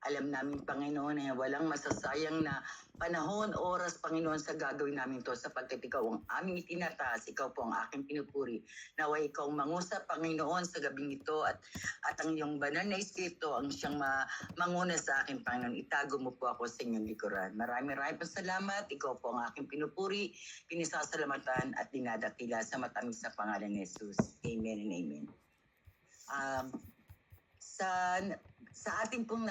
Alam namin, Panginoon, na walang masasayang na panahon, oras, Panginoon, sa gagawin namin to sapagkat ikaw ang aming itinataas, ikaw po ang aking pinupuri. Naway ikaw mangusap, Panginoon, sa gabing ito at ang iyong banal na Espiritu ang siyang manguna sa akin, Panginoon. Itago mo po ako sa inyong likuran. Maraming po salamat. Ikaw po ang aking pinupuri, pinisasalamatan at dinadakila sa matamis na pangalan ni Jesus. Amen and amen. Sa ating pong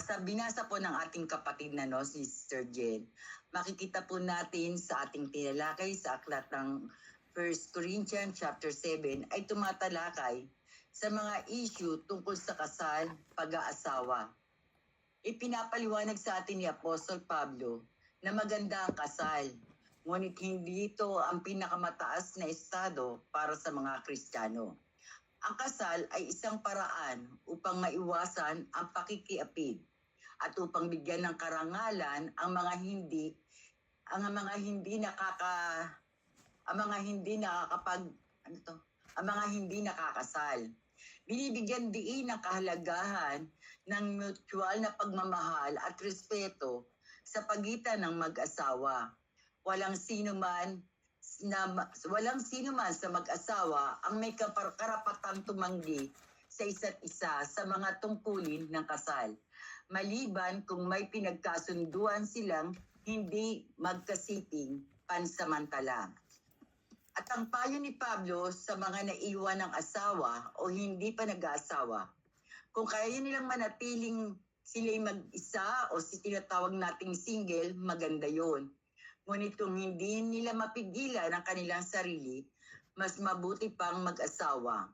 sa binasa po ng ating kapatid na si Sister Jen, makikita po natin sa ating tinalakay sa aklat ng 1 Corinthians chapter 7 ay tumatalakay sa mga issue tungkol sa kasal, pag-aasawa. Ipinapaliwanag sa atin ni Apostol Pablo na maganda ang kasal, ngunit hindi ito ang pinakamataas na estado para sa mga Kristiyano. Ang kasal ay isang paraan upang maiwasan ang pakikiapid at upang bigyan ng karangalan ang mga hindi nakakasal. Binibigyan diin ng kahalagahan ng mutual na pagmamahal at respeto sa pagitan ng mag-asawa. Walang sino man sa mag-asawa ang may karapatang tumanggi sa isa't isa sa mga tungkulin ng kasal, maliban kung may pinagkasunduan silang hindi magkasiping pansamantala. At ang payo ni Pablo sa mga naiwan ng asawa o hindi pa nag-aasawa, kung kaya nilang manatiling sila'y mag-isa o tinatawag nating single, maganda yon. Ngunit kung hindi nila mapigilan ang kanilang sarili, mas mabuti pang mag-asawa.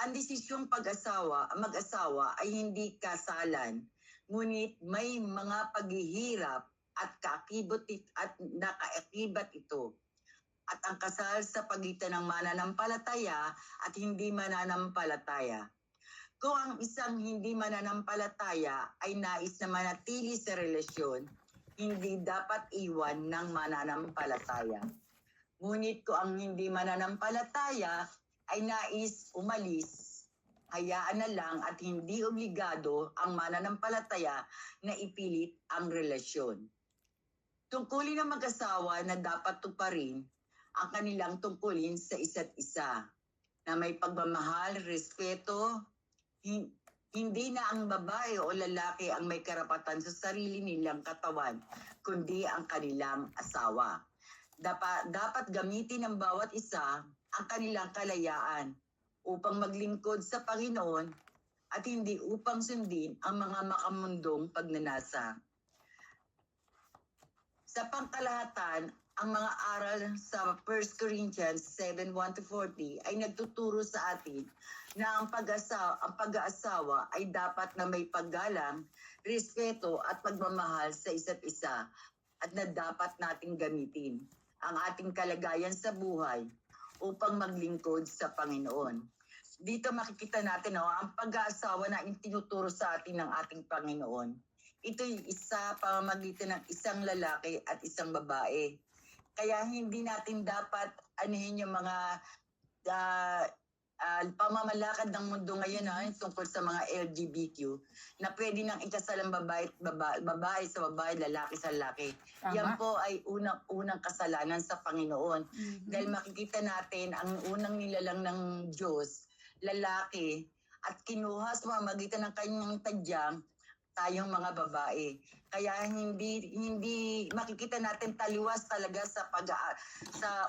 Ang desisyong mag-asawa ay hindi kasalan, ngunit may mga paghihirap at nakaakibat ito. At ang kasal sa pagitan ng mananampalataya at hindi mananampalataya. Kung ang isang hindi mananampalataya ay nais na manatili sa relasyon, hindi dapat iwan ng mananampalataya. Ngunit kung ang hindi mananampalataya ay nais umalis, hayaan na lang at hindi obligado ang mananampalataya na ipilit ang relasyon. Tungkulin ng mag-asawa na dapat tuparin ang kanilang tungkulin sa isa't isa, na may pagmamahal, respeto, hindi na ang babae o lalaki ang may karapatan sa sarili nilang katawan, kundi ang kanilang asawa. Dapat gamitin ng bawat isa ang kanilang kalayaan upang maglingkod sa Panginoon at hindi upang sundin ang mga makamundong pagnanasa. Sa pangkalahatan, ang mga aral sa 1 Corinthians 7:1-40 ay nagtuturo sa atin na ang pag-aasawa ay dapat na may paggalang, respeto at pagmamahal sa isa't isa at na dapat nating gamitin ang ating kalagayan sa buhay upang maglingkod sa Panginoon. Dito makikita natin ang pag-aasawa na itinuturo sa atin ng ating Panginoon. Ito'y isa pamamagitan ng isang lalaki at isang babae. Kaya hindi natin dapat anihin yung mga pamamalakad ng mundo ngayon tungkol sa mga LGBTQ na pwede nang ikasal ang babae sa babae, lalaki sa lalaki. Tama. Yan po ay unang kasalanan sa Panginoon. Mm-hmm. Dahil makikita natin ang unang nilalang ng Diyos, lalaki, at kinuha sa pamamagitan ng kanyang tadyang tayong mga babae. Kaya hindi makikita natin taliwas talaga sa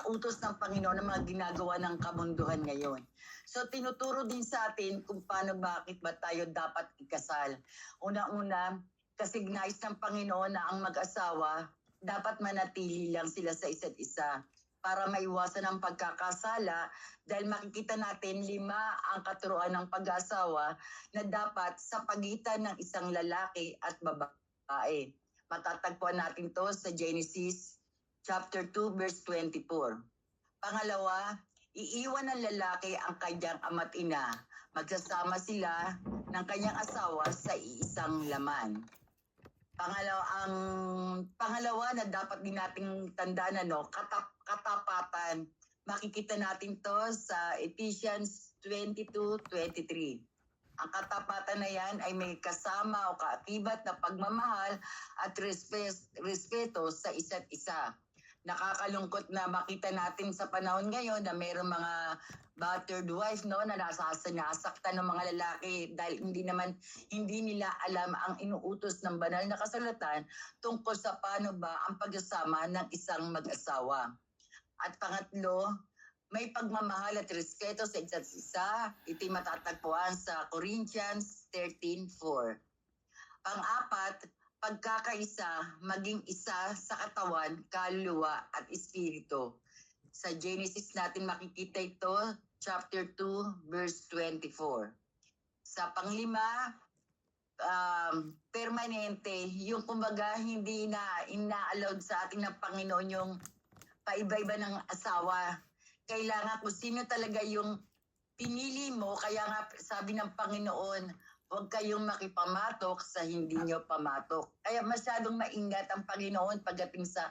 utos ng Panginoon ng mga ginagawa ng kamunduhan ngayon. So tinuturo din sa atin kung bakit ba tayo dapat ikasal. Una-una, kasi nais ng Panginoon na ang mag-asawa dapat manatili lang sila sa isa't isa para maiwasan ang pagkakasala, dahil makikita natin 5 ang katuruan ng pag-asawa na dapat sa pagitan ng isang lalaki at babae. Matatagpuan natin to sa Genesis chapter 2 verse 24. Pangalawa, iiwan ng lalaki ang kanyang ama't ina. Magsasama sila ng kanyang asawa sa iisang laman. Pangalawa na dapat din nating tandaan katapatan. Makikita natin to sa Ephesians 22:23. Ang katapatan na yan ay may kasama o kaakibat na pagmamahal at respeto sa isa't isa. Nakakalungkot na makita natin sa panahon ngayon na mayroong mga battered wife, no, na nasasaktan ng mga lalaki dahil hindi nila alam ang inuutos ng banal na kasulatan tungkol sa paano ba ang pagsasama ng isang mag-asawa. At pangatlo, may pagmamahal at respeto sa isa't isa. Ito'y matatagpuan sa Corinthians 13:4. Pang-apat, pagkakaisa, maging isa sa katawan, kaluluwa at espiritu. Sa Genesis natin makikita ito, chapter 2, verse 24. Sa panglima, permanente, yung kumbaga hindi na ina-allowed sa ating ng Panginoon yung paiba-iba ng asawa. Kailangan kung sino talaga yung pinili mo, kaya nga sabi ng Panginoon, huwag kayong makipamatok sa hindi nyo pamatok. Kaya masyadong maingat ang Panginoon pagdating sa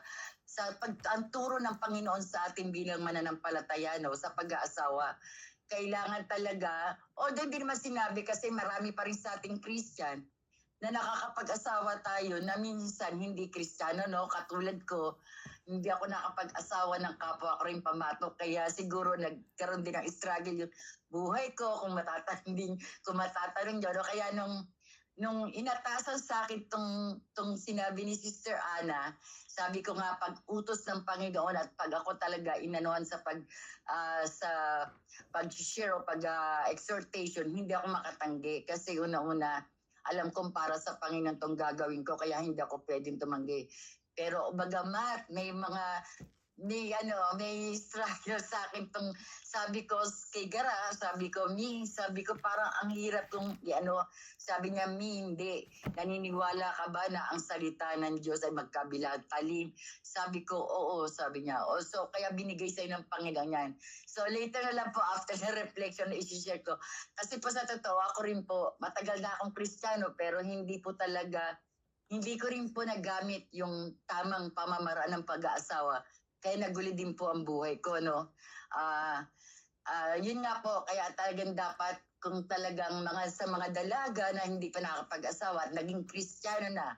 ang turo ng Panginoon sa atin bilang mananampalataya, no, sa pag-aasawa. Kailangan talaga, although hindi naman sinabi kasi marami pa rin sa ating Christian na nakakapag-asawa tayo na minsan hindi Kristiyano, no? Katulad ko, hindi ako nakapag-asawa ng kapwa ko rin pamatok. Kaya siguro nagkaroon din ng struggle yung buhay ko kung matatanong yun. No? Kaya nung inatasan sa akin tong sinabi ni Sister Ana, sabi ko nga pag-utos ng Panginoon at pag ako talaga inanuhan sa pag-share o pag-exhortation, hindi ako makatanggi. Kasi una-una, alam kong para sa Panginoon tong gagawin ko, kaya hindi ako pwedeng tumanggi. Pero bagamat may struggle sa akin tong sabi ko kay Gara, sabi ko parang ang hirap kong sabi niya, hindi. Naniniwala ka ba na ang salita ng Diyos ay magkabilang talim? Sabi ko, oo, sabi niya. So, kaya binigay sa'yo ng Panginoon yan. So, later na lang po, after the reflection na isi-share ko. Kasi po sa totoo, ako rin po, matagal na akong Kristiyano, pero hindi ko rin po nagamit yung tamang pamamaraan ng pag-aasawa. Kaya nagulo din po ang buhay ko, no? Yun nga po, kaya talagang dapat kung talagang sa mga dalaga na hindi pa nakapag-asawa at naging Kristiyano na,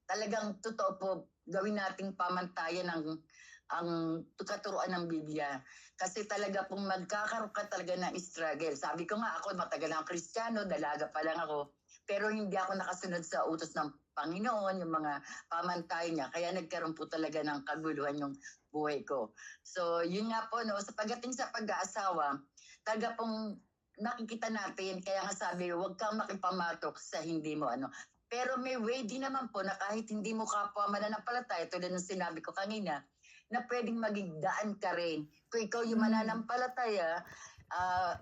talagang totoo po, gawin nating pamantayan ang katuruan ng Biblia. Kasi talaga pong magkakaroon ka talaga ng struggle. Sabi ko nga ako, matagal na Kristiyano, dalaga pa lang ako. Pero hindi ako nakasunod sa utos ng Panginoon, yung mga pamantayan niya. Kaya nagkaroon po talaga ng kaguluhan yung buhay ko. So, yun nga po, no, sa pagdating sa pag-aasawa, talaga pong nakikita natin, kaya nga sabi, huwag kang makipamatok sa hindi mo Pero may way din naman po na kahit hindi mo kapwa mananampalataya, tulad ng sinabi ko kanina, na pwedeng maging daan ka rin. Kung ikaw yung mananampalataya,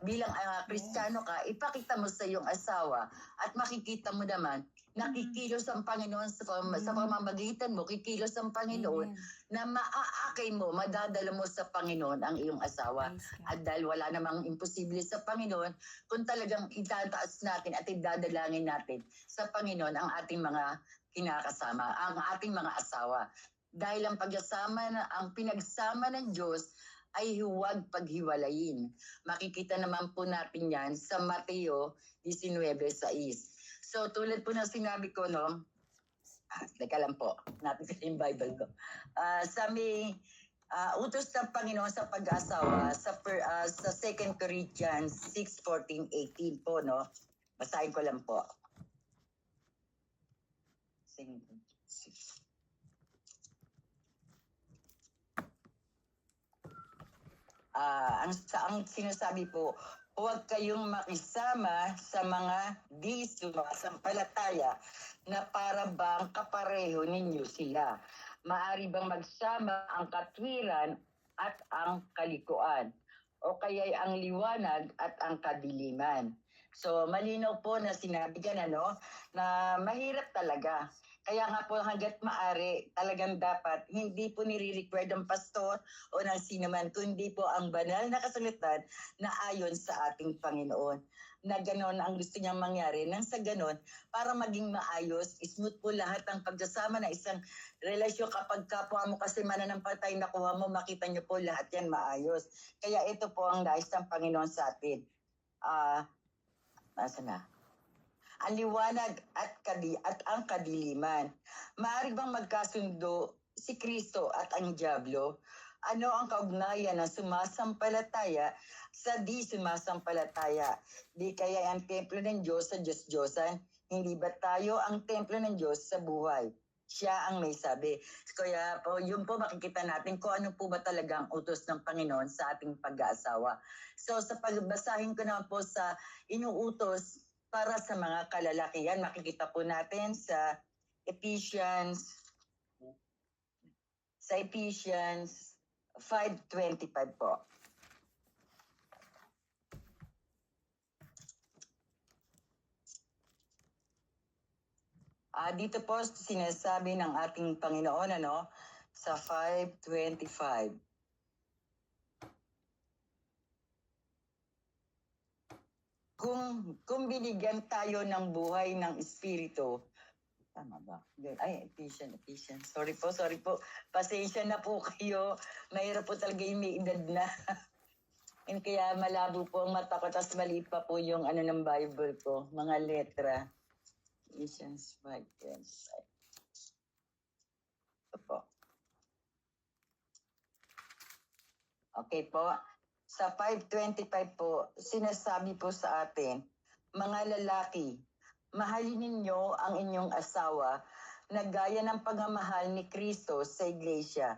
bilang Kristiyano ka, ipakita mo sa iyong asawa at makikita mo naman, nakikilos ang Panginoon sa pamamagitan mo, kikilos ang Panginoon na maaakay mo, madadala mo sa Panginoon ang iyong asawa. At dahil wala namang imposible sa Panginoon, kung talagang itataas natin at idadalangin natin sa Panginoon ang ating mga kinakasama, ang ating mga asawa. Dahil ang pinagsama ng Diyos ay huwag paghiwalayin. Makikita naman po natin yan sa Mateo 19:6. So tulad po ng sinabi ko, no, teka lang po, natin yung Bible ko. Sa may utos ng Panginoon sa pag-asawa sa 2 Corinthians 6:14-18 po, no? Basahin ko lang po. Ang sinasabi po, huwag kayong makisama sa mga di sumasampalataya na para bang kapareho ninyo sila. Maari bang magsama ang katwiran at ang kalikuan? O kaya'y ang liwanag at ang kadiliman? So malinaw po na sinabi dyan, na mahirap talaga. Kaya nga po hanggat maaari, talagang dapat hindi po nire-require ng pastor o ng sino man, kundi po ang banal na kasulatan na ayon sa ating Panginoon. Na gano'n ang gusto niyang mangyari. Nang sa gano'n, para maging maayos, smooth po lahat ng pagsasama na isang relasyon. Kapag kapwa mo kasi mananampatay nakuha mo, makita niyo po lahat yan maayos. Kaya ito po ang nais ng Panginoon sa atin. Nasa na? ang liwanag at ang kadiliman. Maaari bang magkasundo si Kristo at ang Diablo? Ano ang kaugnayan ng sumasampalataya sa di sumasampalataya? Di kaya ang templo ng Diyos sa Diyos-Diyosan? Hindi ba tayo ang templo ng Diyos sa buhay? Siya ang may sabi. Kaya po, yun po makikita natin kung ano po ba talaga ang utos ng Panginoon sa ating pag-aasawa. So sa pagbasahin ko naman po sa inyong utos para sa mga kalalakihan, makikita po natin sa Ephesians 5:25 po. Dito po sinasabi ng ating Panginoon sa 5:25. Kung binigyan tayo ng buhay ng Espiritu, tama ba? Ephesians. Sorry po. Pasensya na po kayo. Mahirap po talaga yung may edad na. And kaya malabo po ang mata ko, tapos maliit pa po yung ng Bible ko, mga letra. Ephesians 5:25. Ito po. Okay po. Sa 5:25 po, sinasabi po sa atin, mga lalaki, mahalin ninyo ang inyong asawa na gaya ng pagmamahal ni Kristo sa Iglesia.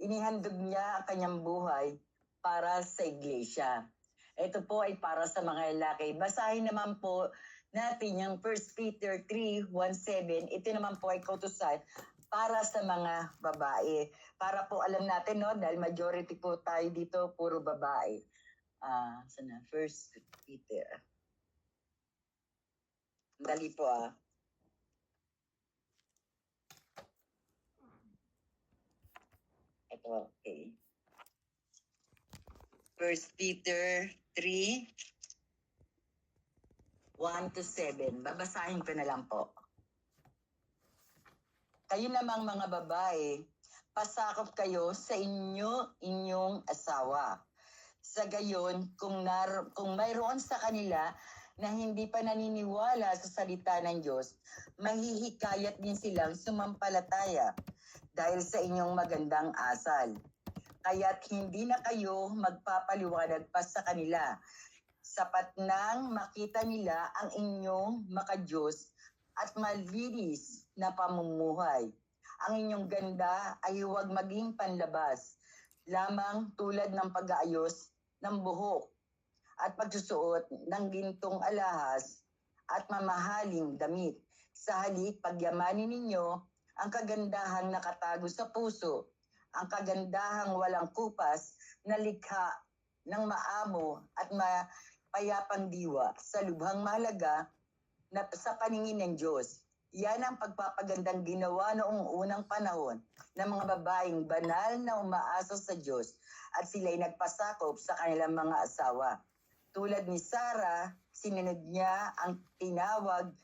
Inihandog niya ang kanyang buhay para sa Iglesia. Ito po ay para sa mga lalaki. Basahin naman po natin yung 1 Peter 3:17. Ito naman po ay kautusan para sa mga babae. Para po alam natin, dahil majority po tayo dito, puro babae. Sana, 1 Peter. Dali po Ito, okay. 1 Peter 3:1-7. Babasahin ko na lang po. Kayo namang mga babae, pasakop kayo sa inyong asawa. Sa gayon, kung mayroon sa kanila na hindi pa naniniwala sa salita ng Diyos, mahihikayat din silang sumampalataya dahil sa inyong magandang asal. Kaya't hindi na kayo magpapaliwanag pa sa kanila. Sapat nang makita nila ang inyong makadiyos at malinis na pamumuhay. Ang inyong ganda ay huwag maging panlabas, lamang tulad ng pag-aayos ng buhok at pagsusuot ng gintong alahas at mamahaling damit. Sa halip, pagyamanin ninyo ang kagandahang nakatago sa puso, ang kagandahang walang kupas na likha ng maamo at mapayapang diwa sa lubhang mahalaga na sa paningin ng Diyos. Yan ang pagpapagandang ginawa noong unang panahon ng mga babaeng banal na umaasa sa Diyos at sila'y nagpasakop sa kanilang mga asawa. Tulad ni Sarah, sinunod niya ang tinawag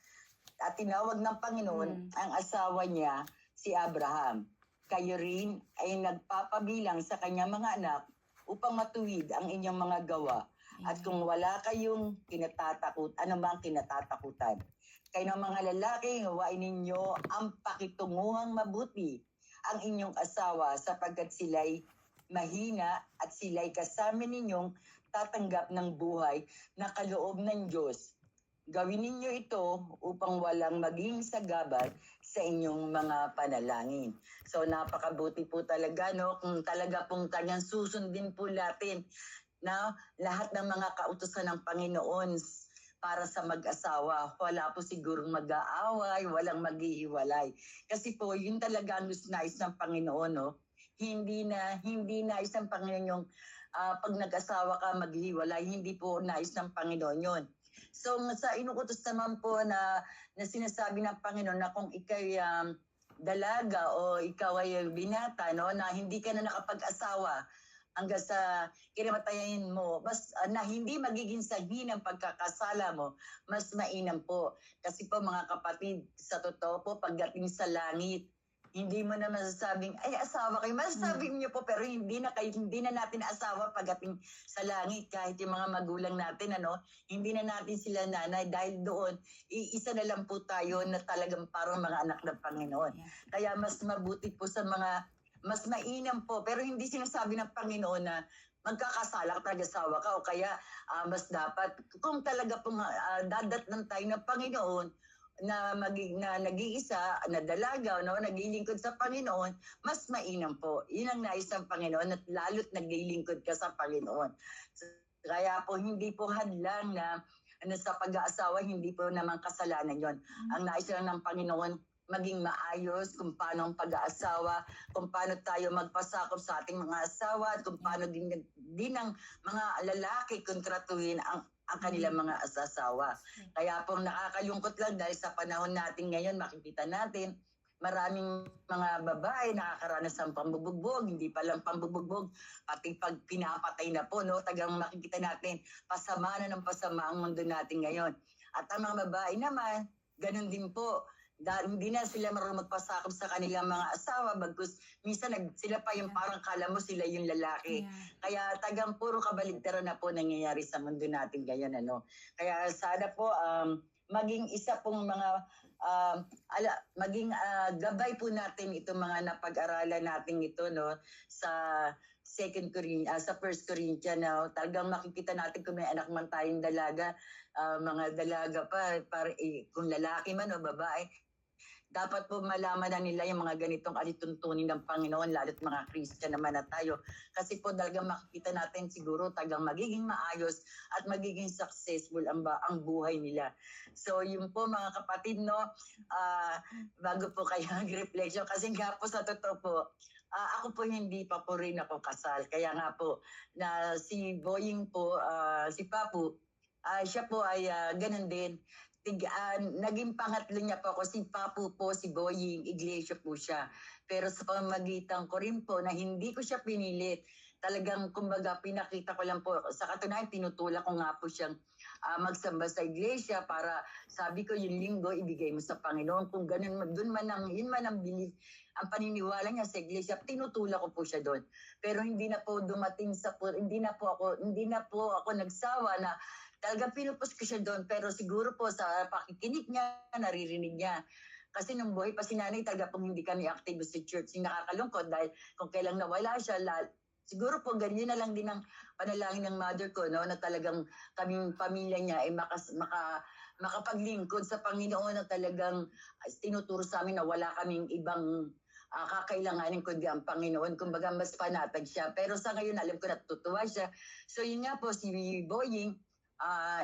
ng Panginoon ang asawa niya, si Abraham. Kayo rin ay nagpapabilang sa kanyang mga anak upang matuwid ang inyong mga gawa. At kung wala kayong anumang kinatatakutan, kayo ng mga lalaki, gawain ninyo ang pakitunguhang mabuti ang inyong asawa sapagkat sila'y mahina at sila'y kasama ninyong tatanggap ng buhay na kaloob ng Diyos. Gawin ninyo ito upang walang maging sagabal sa inyong mga panalangin. So napakabuti po talaga, kung talaga pong kanyang susundin po natin na lahat ng mga kautusan ng Panginoon para sa mag-asawa. Wala po sigurong mag-aaway, walang maghihiwalay. Kasi po, yun talaga ang nais ng Panginoon, Hindi nais ng Panginoon yung pag nag-asawa ka, maghihiwalay. Hindi po nais ng Panginoon yun. So, sa inuutos naman po na sinasabi ng Panginoon na kung ikay dalaga o ikaw ay binata, na hindi ka na nakapag-asawa, hanggang sa kinamatayan mo, na hindi magiging sanhi ng pagkakasala mo, mas mainam po. Kasi po mga kapatid, sa totoo po, pagdating sa langit, Hindi mo na masasabing, ay asawa kayo. Masasabing niyo po, pero hindi na natin asawa pagdating sa langit. Kahit yung mga magulang natin, hindi na natin sila nanay. Dahil doon, iisa na lang po tayo na talagang parang mga anak ng Panginoon. Yeah. Kaya mas mabuti po sa mga, mas mainam po. Pero hindi sinasabi ng Panginoon na magkakasala ka, asawa ka, o kaya mas dapat, kung talaga pong dadatnan tayo ng Panginoon, na nag-iisa, na dalaga, naglilingkod sa Panginoon, mas mainam po. Yun ang nais ng Panginoon, at lalo't naglilingkod ka sa Panginoon. Kaya po hindi po hadlang na sa pag-aasawa, hindi po naman kasalanan yon. Ang nais lang ng Panginoon, maging maayos kung paano ang pag-aasawa, kung paano tayo magpasakop sa ating mga asawa, at kung paano din ang mga lalaki kontratuhin ang kanilang mga asawa. Kaya po nakakalungkot lang dahil sa panahon natin ngayon, makikita natin, maraming mga babae nakakaranas ng pambubugbog, hindi pa lang pambubugbog, pati pag pinapatay na po, tagang makikita natin, pasama na ng pasama ang mundo natin ngayon. At ang mga babae naman, ganun din po, hindi na sila marunong magpasakop sa kanilang mga asawa, bagkus minsan sila pa yung parang kala mo sila yung lalaki. Kaya tagang puro kabaligtaran na po nangyayari sa mundo natin ngayon. Kaya sana po maging isa pong mga maging gabay po natin itong mga napag-aralan natin ito sa sa 1 Corinthians, talagang makikita natin kung may anak man tayong dalaga, mga dalaga pa, kung lalaki man o babae, dapat po malaman na nila yung mga ganitong alituntunin ng Panginoon, lalo't mga Christian naman na tayo. Kasi po talagang makikita natin siguro tagang magiging maayos at magiging successful ang buhay nila. So yun po mga kapatid, bago po kayo mag-reflection, kasi nga po sa totoo po, ako po hindi pa po rin ako kasal. Kaya nga po, na si Boying po, si Papu, siya po ay ganun din. Naging pangatlo niya po ako, si Papu po, si Boying, iglesia po siya. Pero sa pamamagitan ko rin po na hindi ko siya pinilit, talagang kumbaga pinakita ko lang po, sa katunayan tinutulak ko nga po siyang magsamba sa iglesia para sabi ko yung linggo ibigay mo sa Panginoon. Kung ganun, yun man ang belief, ang paniniwala niya sa iglesia, tinutulak ko po siya doon. Pero hindi na po dumating hindi na po ako nagsawa na talagang pinupus ko siya doon, pero siguro po sa pakikinig niya, naririnig niya. Kasi nung buhay pa si nanay, talaga pong hindi kami active sa church. Yung nakakalungkot dahil kung kailang nawala siya, siguro po ganyan na lang din ang panalangin ng mother ko, na talagang kaming pamilya niya ay makapaglingkod sa Panginoon, na talagang tinuturo sa amin na wala kaming ibang kakailanganin kundi ang Panginoon. Kumbaga mas panatag siya. Pero sa ngayon, alam ko natutuwa siya. So yun nga po, si Boying,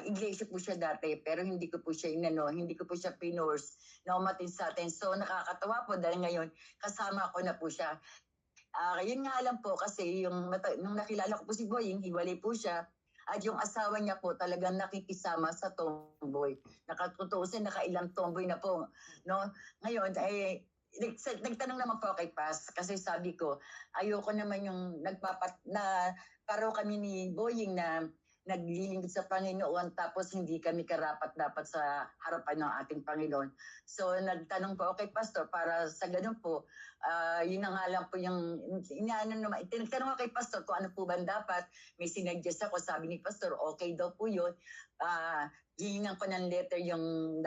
iglesia po siya dati, pero hindi ko po siya hindi ko po siya pinors na umatin sa atin. So nakakatawa po dahil ngayon kasama ko na po siya. Yun nga lang po kasi nung nakilala ko po si Boying, hiwalay po siya. At yung asawa niya po talagang nakikisama sa tomboy. Nakatutusin, nakailang tomboy na po. Ngayon, nagtanong naman po kay Paz kasi sabi ko, ayoko naman yung paro kami ni Boying na naglilingkod sa Panginoon tapos hindi kami karapat-dapat sa harapan ng ating Panginoon. So nagtanong po kay Pastor para sa ganun po, yun na nga lang po yung tinagtanong ko kay Pastor kung ano po ba dapat. May sinuggest ako, sabi ni Pastor, okay daw po yun. Hihingan ko ng letter yung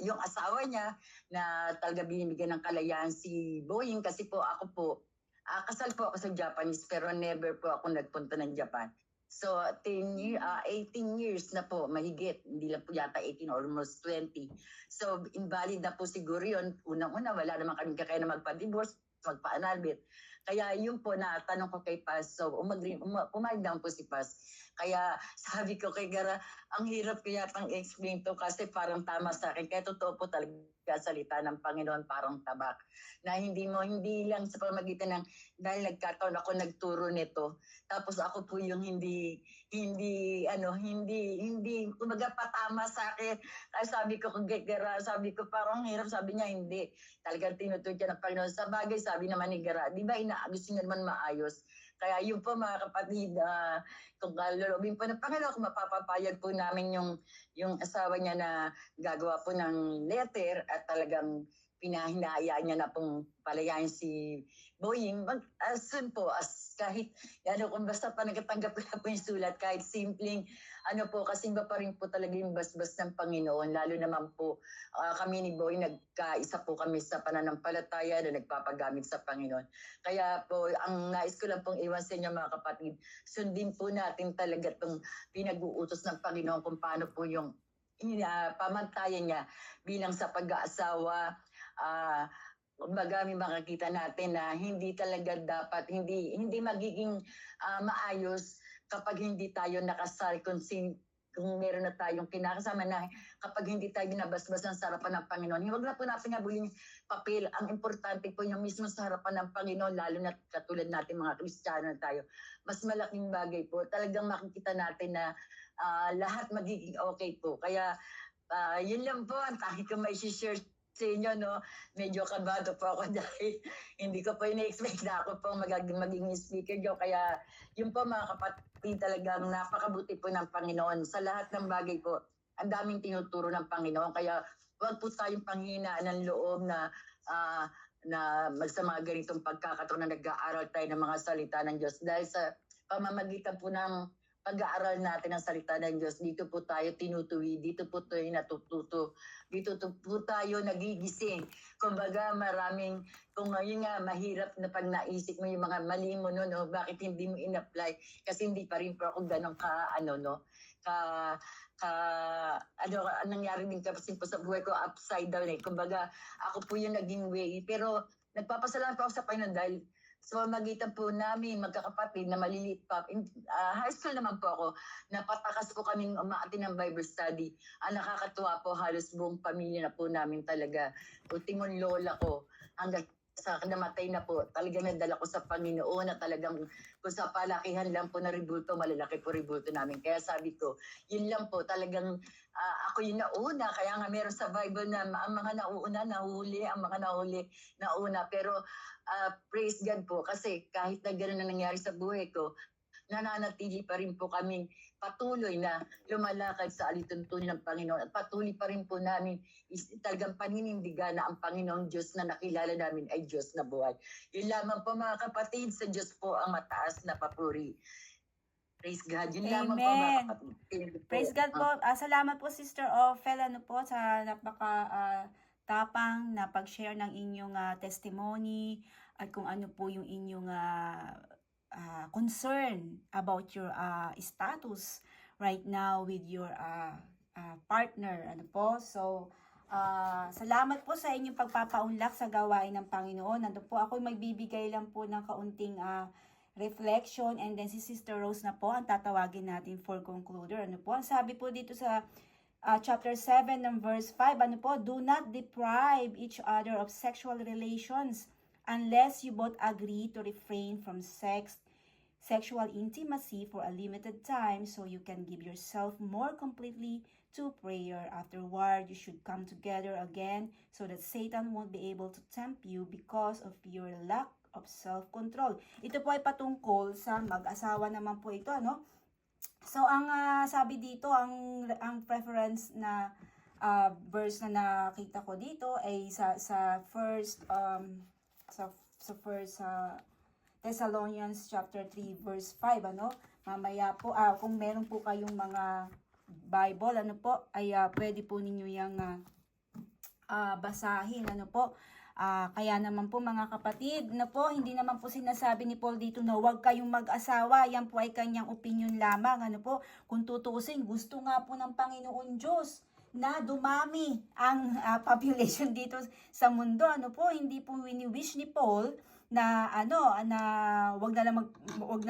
yung asawa niya na talaga binibigyan ng kalayaan si Boying kasi po ako po, kasal po ako sa Japanese pero never po ako nagpunta ng Japan. So 18 years na po, mahigit. Hindi lang po yata 18, almost 20. So invalid na po siguro yun. Unang-una, wala naman kami kakayanan magpa-divorce, magpa-annulment. Kaya yun po, natanong ko kay Paz. So pumayag down po si Paz. Kaya sabi ko kay Gara, ang hirap ko yatang explain to kasi parang tama sa akin. Kaya totoo po talaga salita ng Panginoon parang tabak. Na hindi lang sa pamagitan ng dahil nagkataon ako nagturo nito. Tapos ako po yung hindi kumaga patama sa akin. Ay sabi ko kay Gara, sabi ko parang hirap, sabi niya hindi. Talagang tinuturo siya ng Panginoon. Sa bagay, sabi naman ni Gara, di ba gusto niya naman maayos. Kaya yun po mga kapatid, kung kalulubin po ng Panginoon, kung mapapapayag po namin yung asawa niya na gagawa po ng letter at talagang pinahinayaan niya na pong palayain si Boying, as soon po, as kahit, kung basta pa nagkatanggap na po yung sulat, kahit simpleng, po, kasimba pa rin po talaga yung basbas ng Panginoon, lalo naman po, kami ni Boying, nagkaisa po kami sa pananampalataya na nagpapagamit sa Panginoon. Kaya po, ang nais ko lang pong iwan sa inyo mga kapatid, sundin po natin talaga itong pinag-uutos ng Panginoon kung paano po yung pamantayan niya bilang sa pag-aasawa. Kumbaga may makikita natin na hindi talaga dapat, hindi magiging maayos kapag hindi tayo nakasal kung meron na tayong kinakasama na kapag hindi tayo binabasbas ng harapan ng Panginoon. Huwag na po natin habulin yung papel. Ang importante po yung mismo sa harapan ng Panginoon, lalo na katulad natin mga Kristiyano na tayo. Mas malaking bagay po. Talagang makikita natin na lahat magiging okay po. Kaya yun lang po ang tangi ko may share sa inyo, no? Medyo kabado po ako dahil hindi ko po ina-expect na ako po maging speaker nyo. Kaya yun po mga kapatid, talagang napakabuti po ng Panginoon. Sa lahat ng bagay po, ang daming tinuturo ng Panginoon. Kaya huwag po tayong panghinaan ng loob na sa mga ganitong pagkakataon na nag-aaral tayo ng mga salita ng Diyos. Dahil sa pamamagitan po ng pag-aaral natin ang salita ng Diyos, dito po tayo tinutuwi, dito po tayo natututo, dito po tayo nagigising. Kumbaga maraming, kung ngayon nga mahirap na pag naisip mo yung mga mali mo no, bakit hindi mo in-apply? Kasi hindi pa rin po ako ganun nangyari din kasi po sa buhay ko upside down Kumbaga ako po yung naging way. Pero nagpapasalamat po ako sa Panginoon dahil sa magitan po namin, magkakapatid na maliliit pa. High school naman po ako. Napatakas po kaming umaati ng Bible study. Nakakatuwa po, halos buong pamilya na po namin talaga. Ultimong lola ko, hanggang sa namatay na po, talagang nadala ko sa Panginoon na talagang kung sa palakihan lang po na ribulto, malalaki po ribulto namin. Kaya sabi ko, yun lang po, talagang ako yung nauna. Kaya nga meron sa Bible na ang mga nauuna, nahuli, ang mga nahuli, nauna. Pero praise God po, kasi kahit na gano'n na nangyari sa buhay ko, nananatili pa rin po kaming patuloy na lumalakad sa alituntunin ng Panginoon. At patuloy pa rin po namin talagang paninindigan na ang Panginoong Diyos na nakilala namin ay Diyos na buhay. Yun lamang po mga kapatid, sa Diyos po ang mataas na papuri. Praise God. Yun lamang po mga kapatid. Praise God po. Salamat po Sister Ophel po sa tapang na pag-share ng inyong testimony at kung ano po yung inyong concern about your status right now with your partner. So, salamat po sa inyong pagpapaunlak sa gawain ng Panginoon. Po ako magbibigay lang po ng kaunting reflection and then si Sister Rose na po ang tatawagin natin for concluder. Ang sabi po dito sa chapter 7 ng verse 5, do not deprive each other of sexual relations unless you both agree to refrain from sexual intimacy for a limited time so you can give yourself more completely to prayer. Afterward, you should come together again so that Satan won't be able to tempt you because of your lack of self-control. Ito po ay patungkol sa mag-asawa naman po ito, So, ang sabi dito, ang preference na verse na nakita ko dito ay sa first Thessalonians chapter 3 verse 5, Mamaya po, kung meron po kayong mga Bible, ay pwede po ninyo yung basahin, kaya naman po mga kapatid, hindi naman po sinasabi ni Paul dito na huwag kayong mag-asawa. Yan po ay kanyang opinion lamang. Kung tutusin, gusto nga po ng Panginoon Diyos na dumami ang population dito sa mundo. Hindi po wini-wish ni Paul na na wag na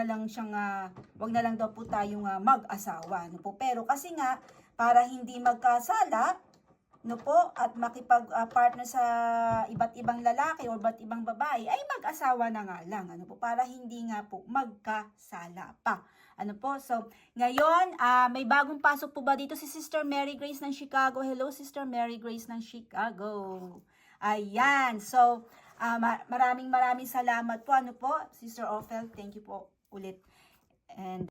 lang daw po tayong mag-asawa. Pero kasi nga para hindi magkasala, at makipag-partner sa iba't ibang lalaki o iba't ibang babae, ay mag-asawa na nga lang, para hindi nga po magkasala pa. So, ngayon, may bagong pasok po ba dito si Sister Mary Grace ng Chicago? Hello, Sister Mary Grace ng Chicago. Ayan, so, maraming salamat po, Sister Ophel, thank you po ulit. And